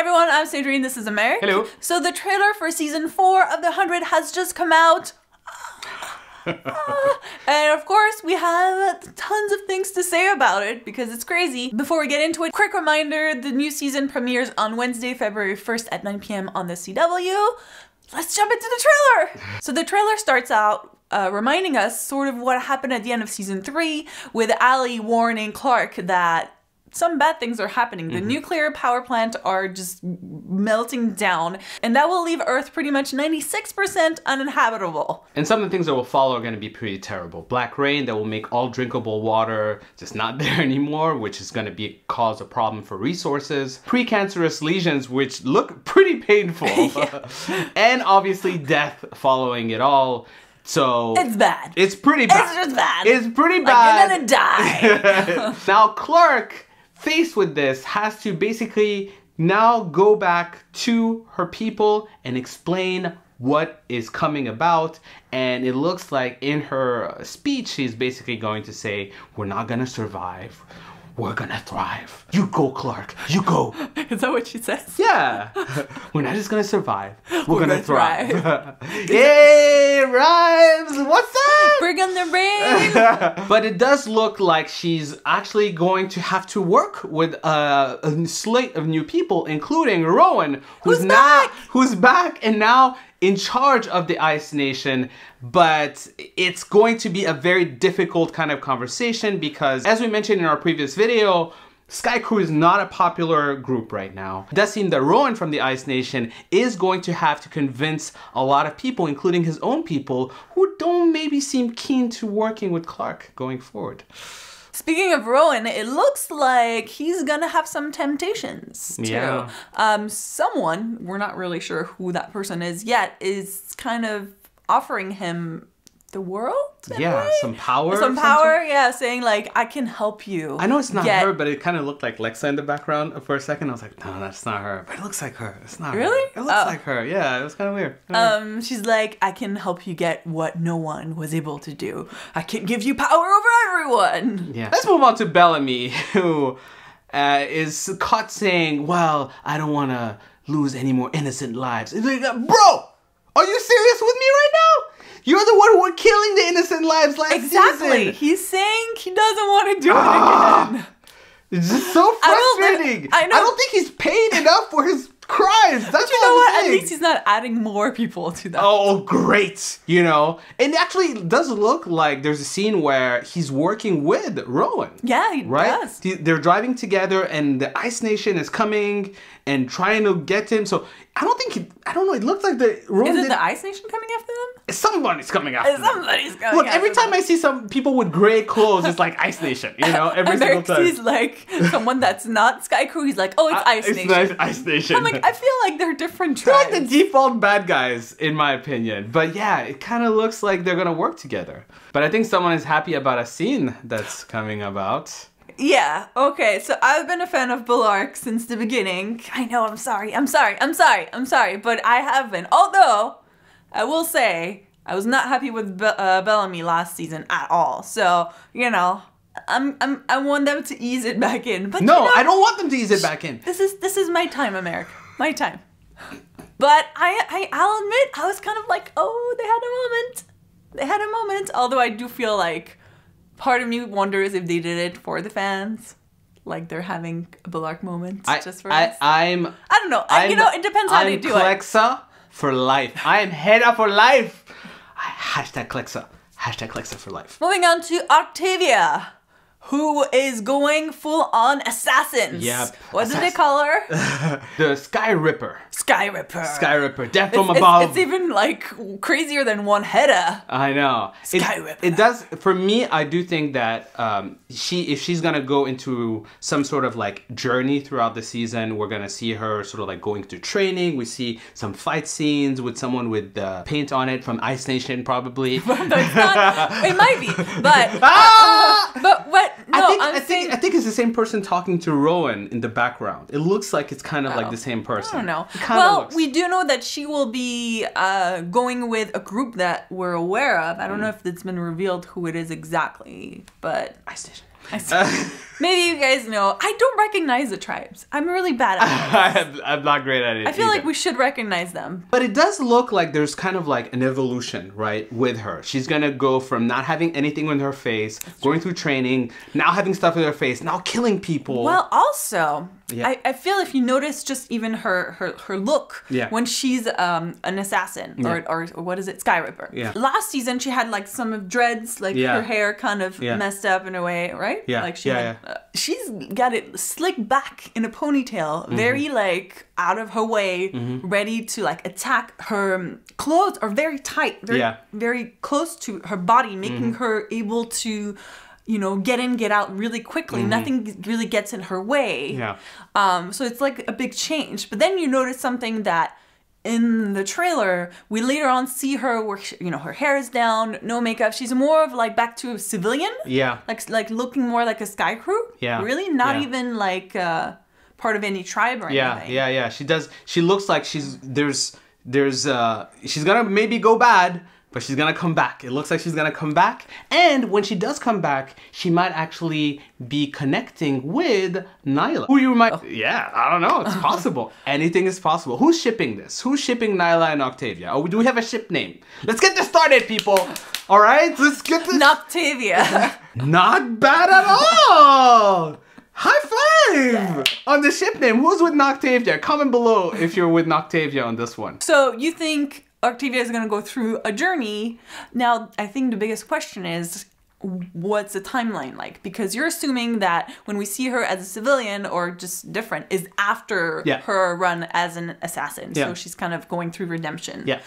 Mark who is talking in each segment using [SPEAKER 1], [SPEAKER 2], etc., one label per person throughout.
[SPEAKER 1] everyone, I'm Sandrine, this is Americ.
[SPEAKER 2] Hello.
[SPEAKER 1] So the trailer for season 4 of The 100 has just come out. And of course, we have tons of things to say about it because it's crazy. Before we get into it, quick reminder, the new season premieres on Wednesday, February 1st at 9 p.m. on the CW. Let's jump into the trailer! So the trailer starts out reminding us sort of what happened at the end of season 3 with Ally warning Clark that some bad things are happening. The nuclear power plant are just melting down, and that will leave Earth pretty much 96% uninhabitable.
[SPEAKER 2] And some of the things that will follow are going to be pretty terrible. Black rain that will make all drinkable water just not there anymore, which is going to cause a problem for resources. Precancerous lesions, which look pretty painful. And obviously death following it all. So
[SPEAKER 1] it's bad.
[SPEAKER 2] It's pretty bad.
[SPEAKER 1] It's just bad.
[SPEAKER 2] It's pretty bad.
[SPEAKER 1] Like, you're gonna die.
[SPEAKER 2] Now Clark, faced with this, has to basically now go back to her people and explain what is coming about. And it looks like in her speech, she's basically going to say, we're not gonna survive. We're gonna thrive. You go, Clark. You go.
[SPEAKER 1] Is that what she says?
[SPEAKER 2] Yeah. We're not just gonna survive. We're gonna thrive.
[SPEAKER 1] Yay,
[SPEAKER 2] rhymes. What's up?
[SPEAKER 1] Bring on the rain.
[SPEAKER 2] But it does look like she's actually going to have to work with a slate of new people, including Rowan, who's back and now in charge of the Ice Nation. But it's going to be a very difficult kind of conversation because, as we mentioned in our previous video, Sky Crew is not a popular group right now. It does seem that Rowan from the Ice Nation is going to have to convince a lot of people, including his own people, who don't maybe seem keen to working with Clark going forward.
[SPEAKER 1] Speaking of Rowan, it looks like he's gonna have some temptations too.
[SPEAKER 2] Yeah.
[SPEAKER 1] Someone, we're not really sure who that person is yet, is kind of offering him the world?
[SPEAKER 2] Yeah, some power.
[SPEAKER 1] Some power, yeah, saying like, I can help you.
[SPEAKER 2] I know it's not her, but it kind of looked like Lexa in the background for a second. I was like, no, that's not her. But it looks like her. It's not
[SPEAKER 1] really?
[SPEAKER 2] her. It looks like her. Yeah, it was kind of weird.
[SPEAKER 1] She's like, I can help you get what no one was able to do. I can give you power over everyone.
[SPEAKER 2] Yeah. Let's move on to Bellamy, who is caught saying, well, I don't want to lose any more innocent lives. It's like, bro, are you serious with me right now? You're the one who were killing the innocent lives last season.
[SPEAKER 1] He's saying he doesn't want to do it again.
[SPEAKER 2] It's just so frustrating. I don't think he's paid enough for his crimes. That's
[SPEAKER 1] you know what? At least he's not adding more people to that.
[SPEAKER 2] Oh, great. You know, and actually it does look like there's a scene where he's working with Rowan.
[SPEAKER 1] Yeah, he does.
[SPEAKER 2] They're driving together and the Ice Nation is coming and trying to get him. So I don't know, it looks like Rowan
[SPEAKER 1] Is it the Ice Nation coming after them?
[SPEAKER 2] Somebody's coming after them.
[SPEAKER 1] Somebody's coming
[SPEAKER 2] Look,
[SPEAKER 1] after
[SPEAKER 2] every time I see some people with gray clothes, it's like Ice Nation, you know, every single time.
[SPEAKER 1] He's like someone that's not Sky Crew. He's like, oh, it's Ice Nation.
[SPEAKER 2] It's Ice Nation.
[SPEAKER 1] I'm like, I feel like they're different tribes.
[SPEAKER 2] They're like the default bad guys, in my opinion. But yeah, it kind of looks like they're gonna work together. But I think someone is happy about a scene that's coming about.
[SPEAKER 1] Yeah, okay, so I've been a fan of Bellarke since the beginning. I know, I'm sorry, but I have been. Although, I will say, I was not happy with Bellamy last season at all. So, you know, I want them to ease it back in. But
[SPEAKER 2] no,
[SPEAKER 1] you know,
[SPEAKER 2] I don't want them to ease it back in.
[SPEAKER 1] This is my time, America. My time. But I'll admit, I was kind of like, oh, they had a moment. They had a moment. Although I do feel like part of me wonders if they did it for the fans. Like they're having a Bellarke moment just for us. I don't know. You know, it depends how they do it.
[SPEAKER 2] I'm Clexa for life. I am Hedda for life. Hashtag Clexa. Hashtag Clexa for life.
[SPEAKER 1] Moving on to Octavia, who is going full on assassins.
[SPEAKER 2] Yep.
[SPEAKER 1] What did they call her?
[SPEAKER 2] The Sky Ripper.
[SPEAKER 1] Sky Ripper.
[SPEAKER 2] Sky Ripper. Death from above.
[SPEAKER 1] It's even like crazier than one Hedda.
[SPEAKER 2] I know.
[SPEAKER 1] Sky Ripper.
[SPEAKER 2] It does, for me, I do think that if she's gonna go into some sort of like journey throughout the season, we're gonna see her sort of like going through training. We see some fight scenes with someone with paint on it from Ice Nation, probably.
[SPEAKER 1] But it's not, it might be, but
[SPEAKER 2] I think it's the same person talking to Rowan in the background. It looks like it's kind of like the same person.
[SPEAKER 1] I don't know. Well, we do know that she will be going with a group that we're aware of. I don't know if it's been revealed who it is exactly, but
[SPEAKER 2] Ice Nation.
[SPEAKER 1] Maybe you guys know. I don't recognize the tribes. I'm really bad at it.
[SPEAKER 2] I'm not great at it.
[SPEAKER 1] I feel like we should recognize them.
[SPEAKER 2] But it does look like there's kind of like an evolution, right, with her. She's gonna go from not having anything on her face, going through training, now having stuff in her face, now killing people.
[SPEAKER 1] Well, also,
[SPEAKER 2] Yeah.
[SPEAKER 1] I feel if you notice just even her look when she's an assassin or what is it, Skyripper.
[SPEAKER 2] Yeah.
[SPEAKER 1] Last season she had like some of dreads, like her hair kind of messed up in a way, right?
[SPEAKER 2] Yeah.
[SPEAKER 1] Like she's got it slicked back in a ponytail, very like out of her way, ready to like attack. Her clothes are very tight, very close to her body, making her able to, you know, get in, get out really quickly. Nothing really gets in her way.
[SPEAKER 2] Yeah.
[SPEAKER 1] So it's like a big change. But then you notice something that in the trailer, we later on see her where, you know, her hair is down, no makeup. She's more of like back to a civilian.
[SPEAKER 2] Yeah.
[SPEAKER 1] Like looking more like a Sky Crew.
[SPEAKER 2] Yeah.
[SPEAKER 1] Really? Not even like part of any tribe or anything.
[SPEAKER 2] Yeah. She does. She looks like she's she's gonna maybe go bad, but she's gonna come back. It looks like she's gonna come back. And when she does come back, she might actually be connecting with Nyla. Who you might... Yeah, I don't know. It's possible. Anything is possible. Who's shipping this? Who's shipping Nyla and Octavia? Oh, do we have a ship name? Let's get this started, people. All right? Let's get this...
[SPEAKER 1] Noctavia.
[SPEAKER 2] Not bad at all. High five on the ship name. Who's with Noctavia? Comment below if you're with Noctavia on this one.
[SPEAKER 1] So you think Octavia is going to go through a journey. Now, I think the biggest question is, what's the timeline like? Because you're assuming that when we see her as a civilian or just different is after her run as an assassin. So she's kind of going through redemption.
[SPEAKER 2] Yeah.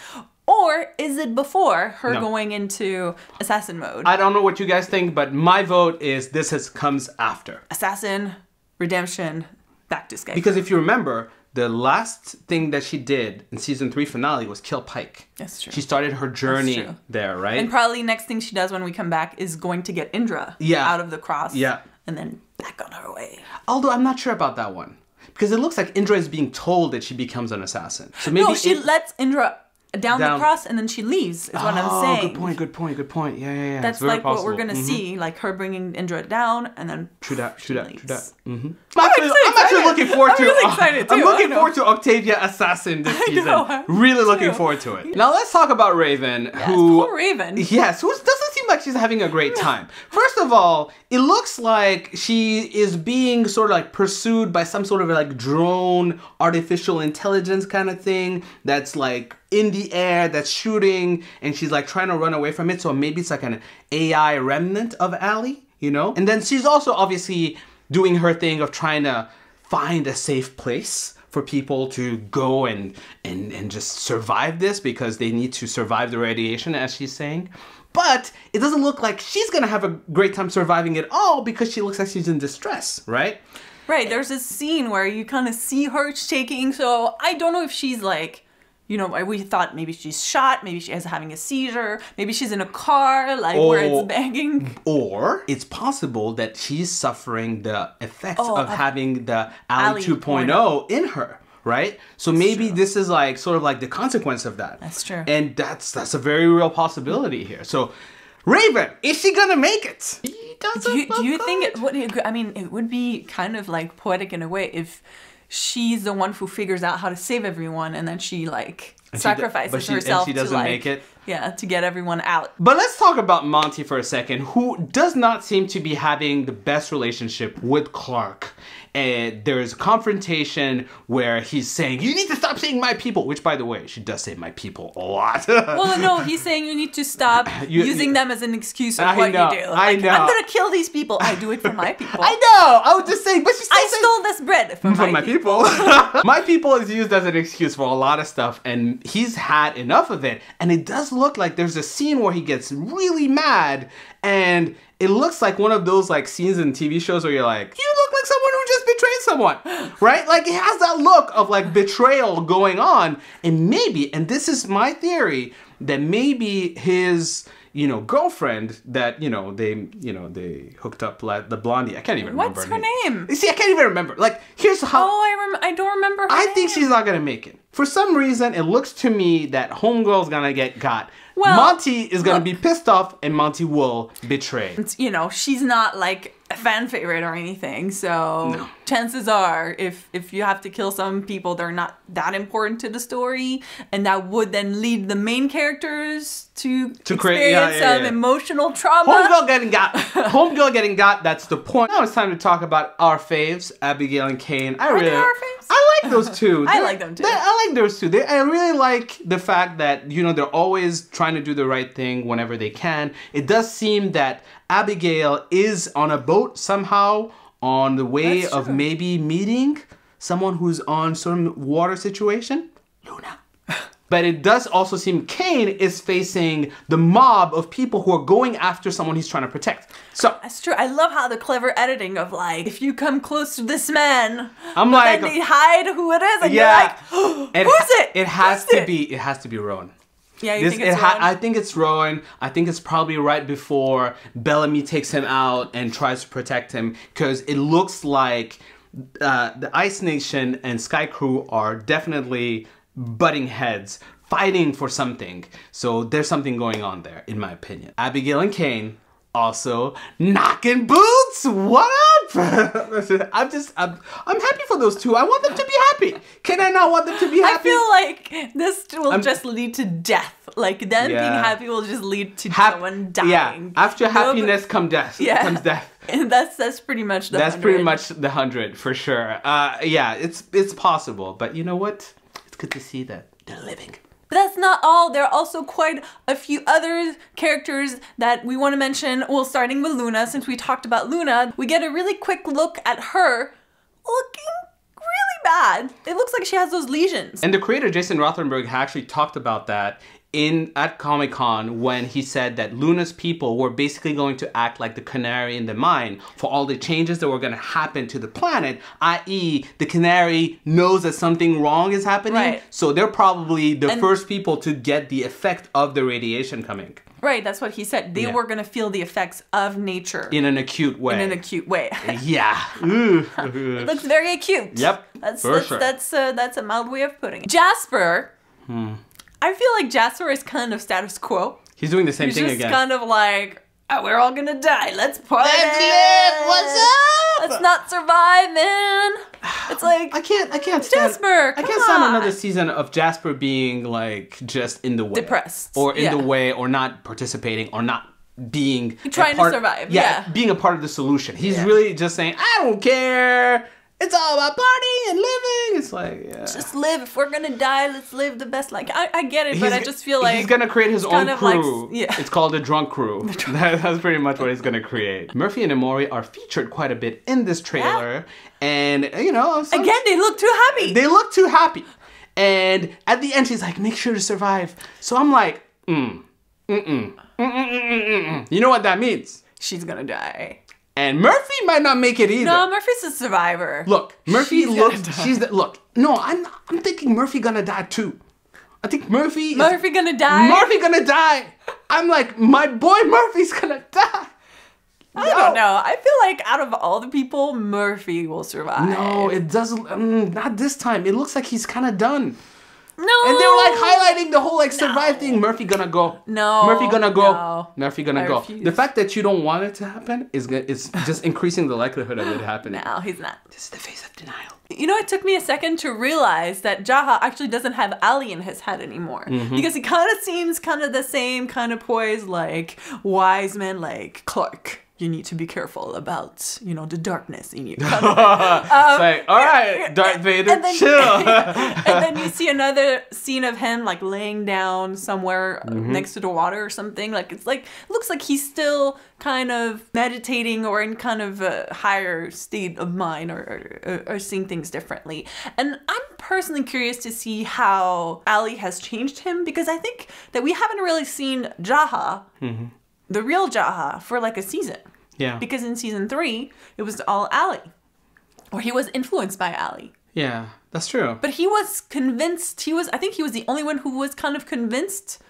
[SPEAKER 1] Or is it before her going into assassin mode?
[SPEAKER 2] I don't know what you guys think, but my vote is comes after.
[SPEAKER 1] Assassin, redemption, back to Sky.
[SPEAKER 2] Because if you remember, the last thing that she did in season 3 finale was kill Pike.
[SPEAKER 1] That's true.
[SPEAKER 2] She started her journey there, right?
[SPEAKER 1] And probably next thing she does when we come back is going to get Indra out of the cross. Yeah. And then back on her way.
[SPEAKER 2] Although I'm not sure about that one. Because it looks like Indra is being told that she becomes an assassin. So maybe
[SPEAKER 1] she lets Indra down the cross and then she leaves, is what I'm saying.
[SPEAKER 2] Good point. Yeah.
[SPEAKER 1] That's like what we're going to see, like her bringing Indra down and then
[SPEAKER 2] True that.
[SPEAKER 1] Mm-hmm.
[SPEAKER 2] I'm actually looking forward to
[SPEAKER 1] really excited too.
[SPEAKER 2] I'm looking forward to Octavia Assassin this season. Really looking forward to it. Now let's talk about Raven,
[SPEAKER 1] poor Raven.
[SPEAKER 2] Yes, who doesn't seem like she's having a great time. First of all, it looks like she is being sort of like pursued by some sort of like drone artificial intelligence kind of thing that's like in the air, that's shooting, and she's like trying to run away from it. So maybe it's like an AI remnant of Allie, you know? And then she's also obviously doing her thing of trying to find a safe place for people to go and just survive this, because they need to survive the radiation, as she's saying. But it doesn't look like she's gonna have a great time surviving it all, because she looks like she's in distress, right?
[SPEAKER 1] Right, there's this scene where you kind of see her shaking, so I don't know if she's like, you know, we thought maybe she's shot, maybe she is having a seizure, maybe she's in a car, like where it's banging.
[SPEAKER 2] Or it's possible that she's suffering the effects of having the Allie 2.0 in her, right? So maybe this is like sort of like the consequence of that.
[SPEAKER 1] That's true.
[SPEAKER 2] And that's a very real possibility here. So Raven, is she gonna make it?
[SPEAKER 1] Do you think it would be kind of like poetic in a way if she's the one who figures out how to save everyone, and then she like sacrifices herself
[SPEAKER 2] and she doesn't make it.
[SPEAKER 1] Yeah, to get everyone out.
[SPEAKER 2] But let's talk about Monty for a second, who does not seem to be having the best relationship with Clark. And there's a confrontation where he's saying, "You need to stop saying my people," which, by the way, she does say my people a lot.
[SPEAKER 1] Well, no, he's saying you need to stop using them as an excuse of what you do.
[SPEAKER 2] I know.
[SPEAKER 1] I'm gonna kill these people. I do it for my people.
[SPEAKER 2] I know. I was just saying, but she still
[SPEAKER 1] I stole this bread from
[SPEAKER 2] my people. My people is used as an excuse for a lot of stuff, and he's had enough of it. And it does look like there's a scene where he gets really mad, and it looks like one of those like scenes in TV shows where you're like, you look like someone who just betrayed someone, right? Like it has that look of like betrayal going on. And maybe, and this is my theory, that maybe his, girlfriend that, they hooked up the blondie. I can't even remember
[SPEAKER 1] her name.
[SPEAKER 2] See, I can't even remember. Like, here's how.
[SPEAKER 1] Oh, I don't remember her name.
[SPEAKER 2] think she's not going to make it. for some reason, it looks to me that Homegirl's gonna get got.
[SPEAKER 1] Well,
[SPEAKER 2] Monty is gonna be pissed off, and Monty will betray.
[SPEAKER 1] You know, she's not like a fan favorite or anything, so chances are, if you have to kill some people, they're not that important to the story, and that would then lead the main characters to experience some emotional trauma.
[SPEAKER 2] Homegirl getting got. Homegirl getting got. That's the point. Now it's time to talk about our faves, Abigail and Cain.
[SPEAKER 1] Are they our faves?
[SPEAKER 2] I like those two.
[SPEAKER 1] I like them too.
[SPEAKER 2] I like those two. I really like the fact that, you know, they're always trying to do the right thing whenever they can. It does seem that Abigail is on a boat somehow on the way of maybe meeting someone who's on some water situation. Luna. But it does also seem Cain is facing the mob of people who are going after someone he's trying to protect. So
[SPEAKER 1] that's true. I love how the clever editing of like, if you come close to this man,
[SPEAKER 2] I'm like,
[SPEAKER 1] then they hide who it is, and you're like, who's it?
[SPEAKER 2] It has to be Rowan.
[SPEAKER 1] Yeah, you think it's Rowan?
[SPEAKER 2] I think it's Rowan. I think it's probably right before Bellamy takes him out and tries to protect him, because it looks like the Ice Nation and Sky Crew are definitely butting heads, fighting for something. So there's something going on there, in my opinion. Abigail and Cain also knocking boots. What up? Listen, I'm happy for those two. I want them to be happy. Can I not want them to be happy?
[SPEAKER 1] I feel like this will just lead to death. Like them being happy will just lead to someone dying.
[SPEAKER 2] Yeah. After happiness comes death.
[SPEAKER 1] Yeah.
[SPEAKER 2] Comes death.
[SPEAKER 1] And that's pretty much the 100.
[SPEAKER 2] That's pretty much the 100 for sure. Yeah, it's possible. But you know what? It's good to see that they're living.
[SPEAKER 1] But that's not all. There are also quite a few other characters that we want to mention. Well, starting with Luna, since we talked about Luna, we get a really quick look at her looking really bad. It looks like she has those lesions.
[SPEAKER 2] And the creator, Jason Rothenberg, actually talked about that at Comic-Con when he said that Luna's people were basically going to act like the canary in the mine for all the changes that were going to happen to the planet, i.e. the canary knows that something wrong is happening, so they're probably the first people to get the effect of the radiation coming.
[SPEAKER 1] Right, that's what he said. They were going to feel the effects of nature.
[SPEAKER 2] In an acute way.
[SPEAKER 1] In an acute way.
[SPEAKER 2] Yeah.
[SPEAKER 1] It looks very acute.
[SPEAKER 2] Yep,
[SPEAKER 1] sure. That's a mild way of putting it. Jasper. I feel like Jasper is kind of status quo.
[SPEAKER 2] He's doing the same thing again.
[SPEAKER 1] He's just kind of like, oh, we're all gonna die. Let's party.
[SPEAKER 2] Let's live. What's up?
[SPEAKER 1] Let's not survive, man. It's like
[SPEAKER 2] I can't stand
[SPEAKER 1] Jasper.
[SPEAKER 2] I can't stand another season of Jasper being like just in the way,
[SPEAKER 1] depressed,
[SPEAKER 2] or in the way, or not participating, or not being
[SPEAKER 1] trying to survive. Yeah,
[SPEAKER 2] being a part of the solution. He's really just saying, I don't care. It's all about partying and living. It's like,
[SPEAKER 1] just live. If we're gonna die, let's live the best. Like, I get it, but I just feel like
[SPEAKER 2] he's gonna create his own crew.
[SPEAKER 1] Like,
[SPEAKER 2] it's called the Drunk Crew. That's pretty much what he's gonna create. Murphy and Emori are featured quite a bit in this trailer, and you know,
[SPEAKER 1] again, they look too happy.
[SPEAKER 2] They look too happy, and at the end, she's like, "Make sure to survive." So I'm like, You know what that means?
[SPEAKER 1] She's gonna die.
[SPEAKER 2] And Murphy might not make it either.
[SPEAKER 1] No, Murphy's a survivor.
[SPEAKER 2] Look, Murphy look. No, I'm thinking Murphy gonna die too. I think Murphy
[SPEAKER 1] gonna die.
[SPEAKER 2] Murphy gonna die. I'm like, my boy Murphy's gonna die.
[SPEAKER 1] I don't know. I feel like out of all the people, Murphy will survive.
[SPEAKER 2] No, it doesn't. Not this time. It looks like he's kind of done.
[SPEAKER 1] No.
[SPEAKER 2] And they were like highlighting the whole like survive thing. Murphy gonna go.
[SPEAKER 1] No.
[SPEAKER 2] Murphy gonna go.
[SPEAKER 1] No.
[SPEAKER 2] Murphy gonna go.
[SPEAKER 1] Refuse.
[SPEAKER 2] The fact that you don't want it to happen is just increasing the likelihood of it happening.
[SPEAKER 1] No, he's not.
[SPEAKER 2] This is the face of denial.
[SPEAKER 1] You know, it took me a second to realize that Jaha actually doesn't have Ali in his head anymore. Because he kind of seems kind of the same kind of poise, like wise man, like Clark. You need to be careful about, you know, the darkness in you.
[SPEAKER 2] It's like, all right, Darth Vader, chill.
[SPEAKER 1] And then you see another scene of him like laying down somewhere next to the water or something. Like it's like looks like he's still kind of meditating or in kind of a higher state of mind or seeing things differently. And I'm personally curious to see how Ali has changed him, because I think that we haven't really seen Jaha. The real Jaha for like a season.
[SPEAKER 2] Yeah.
[SPEAKER 1] Because in season 3, it was all Ali. Or he was influenced by Ali.
[SPEAKER 2] Yeah, that's true.
[SPEAKER 1] But he was convinced, I think he was the only one who was kind of convinced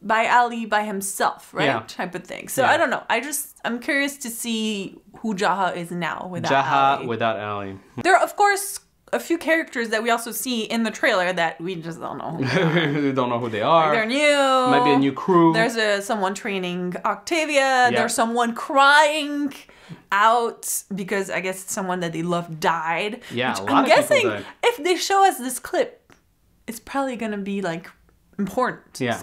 [SPEAKER 1] by Ali by himself, right?
[SPEAKER 2] Yeah.
[SPEAKER 1] Type of thing. So I don't know. I'm curious to see who Jaha is now without Ali.
[SPEAKER 2] Jaha without Ali.
[SPEAKER 1] There are, of course, a few characters that we also see in the trailer that we just don't know who they are.
[SPEAKER 2] We don't know who they are.
[SPEAKER 1] They're new.
[SPEAKER 2] Might be a new crew.
[SPEAKER 1] There's someone training Octavia. There's someone crying out because I guess someone that they love died.
[SPEAKER 2] Yeah,
[SPEAKER 1] Which
[SPEAKER 2] a lot
[SPEAKER 1] I'm
[SPEAKER 2] of people
[SPEAKER 1] guessing
[SPEAKER 2] died.
[SPEAKER 1] if they show us this clip, it's probably gonna be like important.
[SPEAKER 2] Yeah.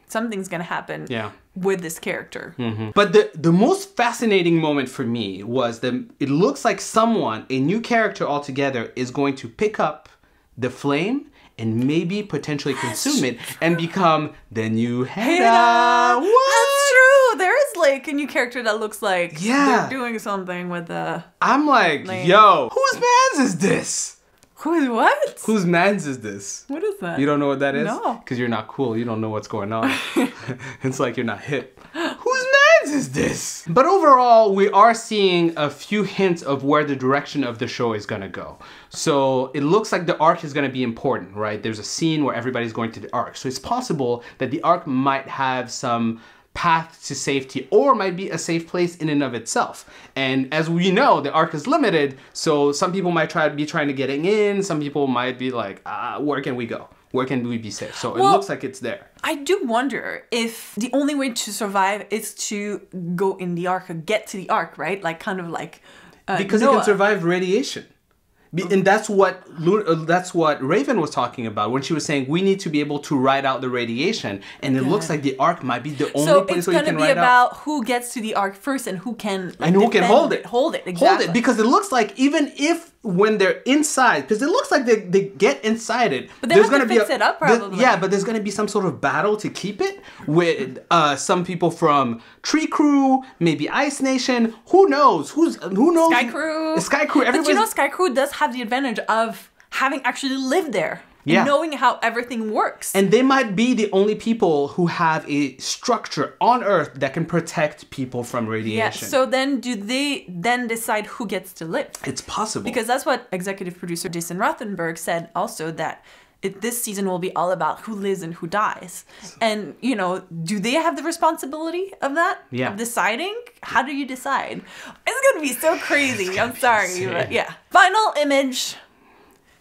[SPEAKER 1] Something's gonna happen with this character.
[SPEAKER 2] But the most fascinating moment for me was that it looks like someone, a new character altogether, is going to pick up the flame and maybe potentially consume it and become the new Hera. What?
[SPEAKER 1] That's true. There is like a new character that looks like
[SPEAKER 2] Yeah.
[SPEAKER 1] they're doing something with the.
[SPEAKER 2] I'm like, yo, whose mans is this?
[SPEAKER 1] Who's what?
[SPEAKER 2] Whose mans is this?
[SPEAKER 1] What is that?
[SPEAKER 2] You don't know what that is?
[SPEAKER 1] No.
[SPEAKER 2] Because you're not cool. You don't know what's going on. It's like you're not hip. Whose mans is this? But overall, we are seeing a few hints of where the direction of the show is going to go. So it looks like the arc is going to be important, right? There's a scene where everybody's going to the arc. So it's possible that the arc might have some path to safety or might be a safe place in and of itself. And as we know, the arc is limited, so some people might be trying to get in, some people might be like, where can we go? Where can we be safe? So it looks like it's there.
[SPEAKER 1] I do wonder if the only way to survive is to go in the arc or get to the arc, right? Like kind of like
[SPEAKER 2] because
[SPEAKER 1] Noah.
[SPEAKER 2] it can survive radiation. And that's what Raven was talking about when she was saying we need to be able to ride out the radiation, and it looks like the arc might be the only place where you can ride out. So it's going to be
[SPEAKER 1] about who gets to the arc first and who can
[SPEAKER 2] and who can hold it.
[SPEAKER 1] Hold it, exactly.
[SPEAKER 2] Hold it, because it looks like even if when they're inside, because it looks like they get inside it.
[SPEAKER 1] But they have to fix it up probably.
[SPEAKER 2] Yeah, but there's going to be some sort of battle to keep it with some people from Tree Crew, maybe Ice Nation. Who knows? Who knows?
[SPEAKER 1] Sky Crew.
[SPEAKER 2] Sky Crew.
[SPEAKER 1] But you know, Sky Crew does have the advantage of having actually lived there. And knowing how everything works.
[SPEAKER 2] And they might be the only people who have a structure on Earth that can protect people from radiation.
[SPEAKER 1] Yeah, so then do they then decide who gets to live?
[SPEAKER 2] It's possible.
[SPEAKER 1] Because that's what executive producer Jason Rothenberg said also, that this season will be all about who lives and who dies. And, you know, do they have the responsibility of that?
[SPEAKER 2] Yeah.
[SPEAKER 1] Of deciding? How do you decide? It's going to be so crazy. I'm sorry. But yeah. Final image.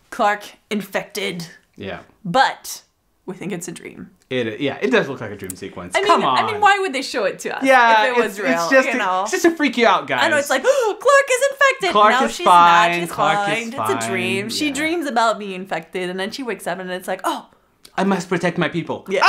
[SPEAKER 1] Clark infected.
[SPEAKER 2] Yeah.
[SPEAKER 1] But we think it's a dream.
[SPEAKER 2] It does look like a dream sequence.
[SPEAKER 1] Come on. I mean, why would they show it to us?
[SPEAKER 2] Yeah,
[SPEAKER 1] if it was real,
[SPEAKER 2] it's just to freak you out, guys.
[SPEAKER 1] I know, it's like, oh, Clark is infected.
[SPEAKER 2] Clark
[SPEAKER 1] no,
[SPEAKER 2] is
[SPEAKER 1] she's
[SPEAKER 2] fine.
[SPEAKER 1] not. She's
[SPEAKER 2] Clark
[SPEAKER 1] fine.
[SPEAKER 2] is
[SPEAKER 1] It's
[SPEAKER 2] fine.
[SPEAKER 1] a dream. She
[SPEAKER 2] Yeah.
[SPEAKER 1] dreams about being infected, and then she wakes up, and it's like, oh.
[SPEAKER 2] I must protect my people.
[SPEAKER 1] Yeah.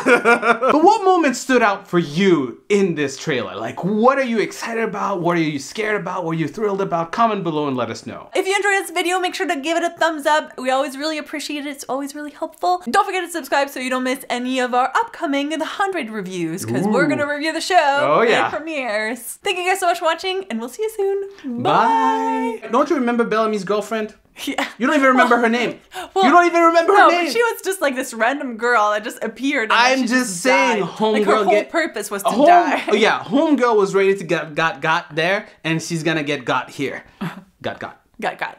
[SPEAKER 2] But what moments stood out for you in this trailer? Like, what are you excited about? What are you scared about? What are you thrilled about? Comment below and let us know.
[SPEAKER 1] If you enjoyed this video, make sure to give it a thumbs up. We always really appreciate it. It's always really helpful. Don't forget to subscribe so you don't miss any of our upcoming 100 reviews, because we're going to review the show when it premieres. Thank you guys so much for watching, and we'll see you soon.
[SPEAKER 2] Bye. Don't you remember Bellamy's girlfriend?
[SPEAKER 1] Yeah.
[SPEAKER 2] You don't even remember her name.
[SPEAKER 1] Well,
[SPEAKER 2] you don't even remember her name.
[SPEAKER 1] No, but she was just like this random girl that just appeared. And
[SPEAKER 2] I'm
[SPEAKER 1] she
[SPEAKER 2] just saying,
[SPEAKER 1] died.
[SPEAKER 2] homegirl.
[SPEAKER 1] Like her whole purpose was to die.
[SPEAKER 2] Yeah, homegirl was ready to get got there, and she's gonna get got here. Got.
[SPEAKER 1] Got.